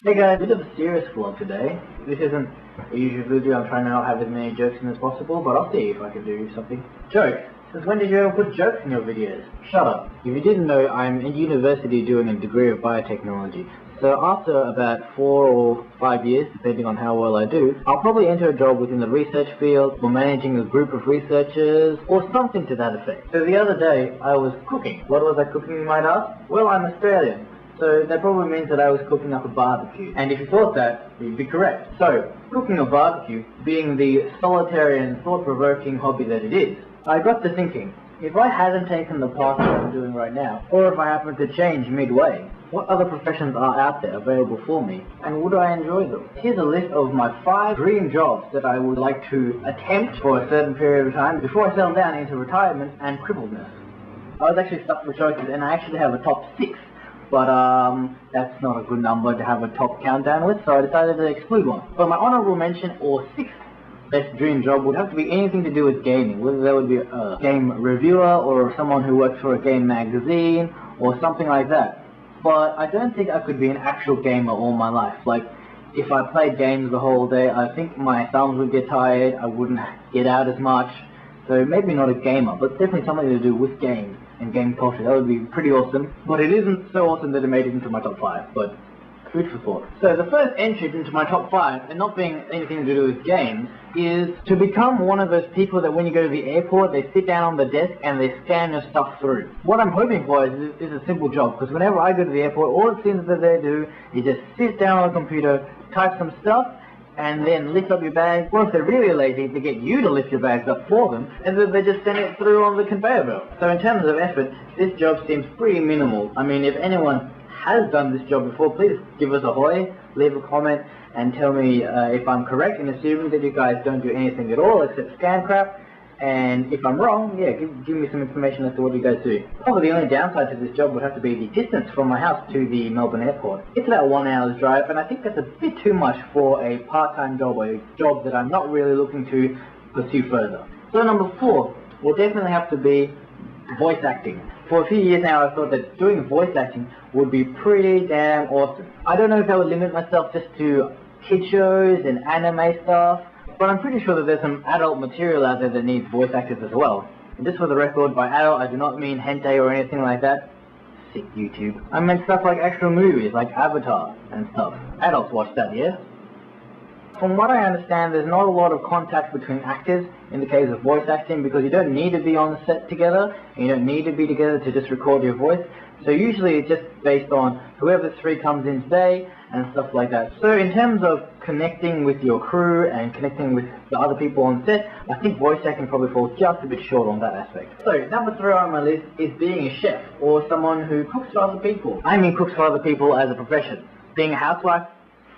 Hey guys, a bit of a serious vlog today. This isn't a usual video. I'm trying to not have as many jokes in as possible, but I'll see if I can do something. Jokes? Since when did you ever put jokes in your videos? Shut up. If you didn't know, I'm in university doing a degree of biotechnology. So after about 4 or 5 years, depending on how well I do, I'll probably enter a job within the research field, or managing a group of researchers, or something to that effect. So the other day, I was cooking. What was I cooking, you might ask? Well, I'm Australian. So that probably means that I was cooking up a barbecue. And if you thought that, you'd be correct. So, cooking a barbecue, being the solitary and thought-provoking hobby that it is, I got to thinking, if I hadn't taken the path that I'm doing right now, or if I happened to change midway, what other professions are out there available for me, and would I enjoy them? Here's a list of my 5 dream jobs that I would like to attempt for a certain period of time before I settle down into retirement and crippledness. I was actually stuck for choices, and I actually have a top 6. But that's not a good number to have a top countdown with, so I decided to exclude one. But my honorable mention, or 6th best dream job, would have to be anything to do with gaming, whether that would be a game reviewer, or someone who works for a game magazine, or something like that. But I don't think I could be an actual gamer all my life. Like, if I played games the whole day, I think my thumbs would get tired, I wouldn't get out as much. So maybe not a gamer, but definitely something to do with games and game culture. That would be pretty awesome. But it isn't so awesome that it made it into my top 5, but food for thought. So the first entry into my top 5, and not being anything to do with games, is to become one of those people that when you go to the airport, they sit down on the desk and they scan your stuff through. What I'm hoping for is a simple job, because whenever I go to the airport, all it seems that they do is just sit down on a computer, type some stuff, and then lift up your bags, or if they're really lazy, they get you to lift your bags up for them, and then they just send it through on the conveyor belt. So in terms of effort, this job seems pretty minimal. I mean, if anyone has done this job before, please give us a hoy, leave a comment, and tell me if I'm correct in assuming that you guys don't do anything at all except scan crap. And if I'm wrong, yeah, give me some information as to what you guys do. Probably the only downside to this job would have to be the distance from my house to the Melbourne airport. It's about 1 hour's drive, and I think that's a bit too much for a part-time job, or a job that I'm not really looking to pursue further. So number 4 will definitely have to be voice acting. For a few years now, I thought that doing voice acting would be pretty damn awesome. I don't know if I would limit myself just to kid shows and anime stuff, but I'm pretty sure that there's some adult material out there that needs voice actors as well. And just for the record, by adult I do not mean hentai or anything like that. Sick YouTube. I meant stuff like actual movies, like Avatar and stuff. Adults watch that, yeah? From what I understand, there's not a lot of contact between actors in the case of voice acting, because you don't need to be on the set together, and you don't need to be together to just record your voice. So usually it's just based on whoever's free comes in today, and stuff like that. So in terms of connecting with your crew and connecting with the other people on set, I think voice acting probably falls just a bit short on that aspect. So number 3 on my list is being a chef, or someone who cooks for other people. I mean cooks for other people as a profession. Being a housewife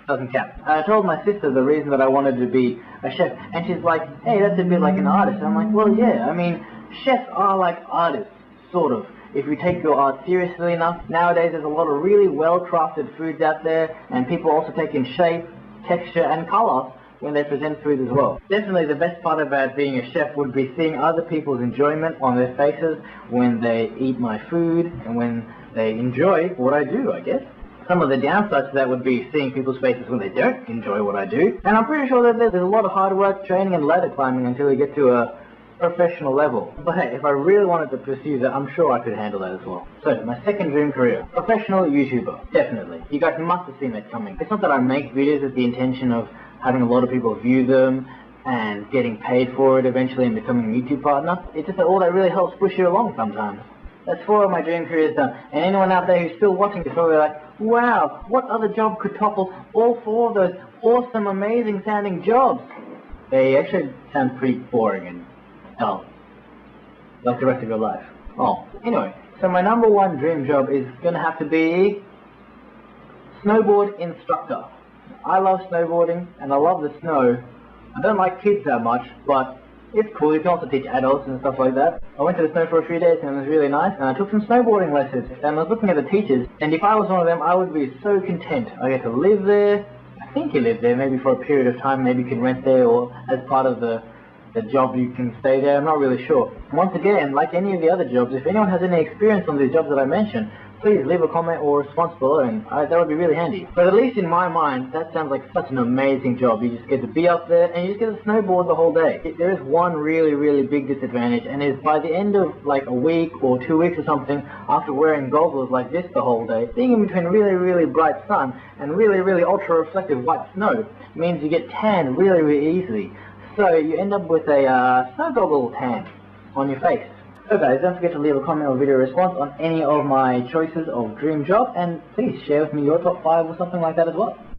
doesn't count. I told my sister the reason that I wanted to be a chef, and she's like, hey, that's a bit like an artist. And I'm like, well, yeah, I mean, chefs are like artists, sort of. If you take your art seriously enough. Nowadays there's a lot of really well-crafted foods out there, and people also take in shape, texture and colour when they present food as well. Definitely the best part about being a chef would be seeing other people's enjoyment on their faces when they eat my food and when they enjoy what I do, I guess. Some of the downsides to that would be seeing people's faces when they don't enjoy what I do. And I'm pretty sure that there's a lot of hard work, training and ladder climbing until you get to a professional level. But hey, if I really wanted to pursue that, I'm sure I could handle that as well. So, my second dream career, professional YouTuber. Definitely. You guys must have seen that coming. It's not that I make videos with the intention of having a lot of people view them and getting paid for it eventually and becoming a YouTube partner. It's just that all that really helps push you along sometimes. That's 4 of my dream careers done. And anyone out there who's still watching is probably like, wow, what other job could topple all 4 of those awesome, amazing sounding jobs? They actually sound pretty boring and dull, like the rest of your life. Oh, anyway, so my number 1 dream job is going to have to be snowboard instructor. I love snowboarding and I love the snow. I don't like kids that much, but it's cool. You can also teach adults and stuff like that. I went to the snow for a few days and it was really nice, and I took some snowboarding lessons, and I was looking at the teachers, and if I was one of them, I would be so content. I get to live there. I think you live there, maybe for a period of time, maybe you can rent there, or as part of the job you can stay there. I'm not really sure. Once again, like any of the other jobs, if anyone has any experience on these jobs that I mentioned, please leave a comment or response below, and that would be really handy. But at least in my mind, that sounds like such an amazing job. You just get to be up there and you just get to snowboard the whole day. There is one really big disadvantage, and is by the end of like a week or 2 weeks or something, after wearing goggles like this the whole day, being in between really bright sun and really ultra reflective white snow means you get tan really easily. So you end up with a snow goggle tan on your face. So guys, don't forget to leave a comment or video response on any of my choices of dream job, and please share with me your top 5 or something like that as well.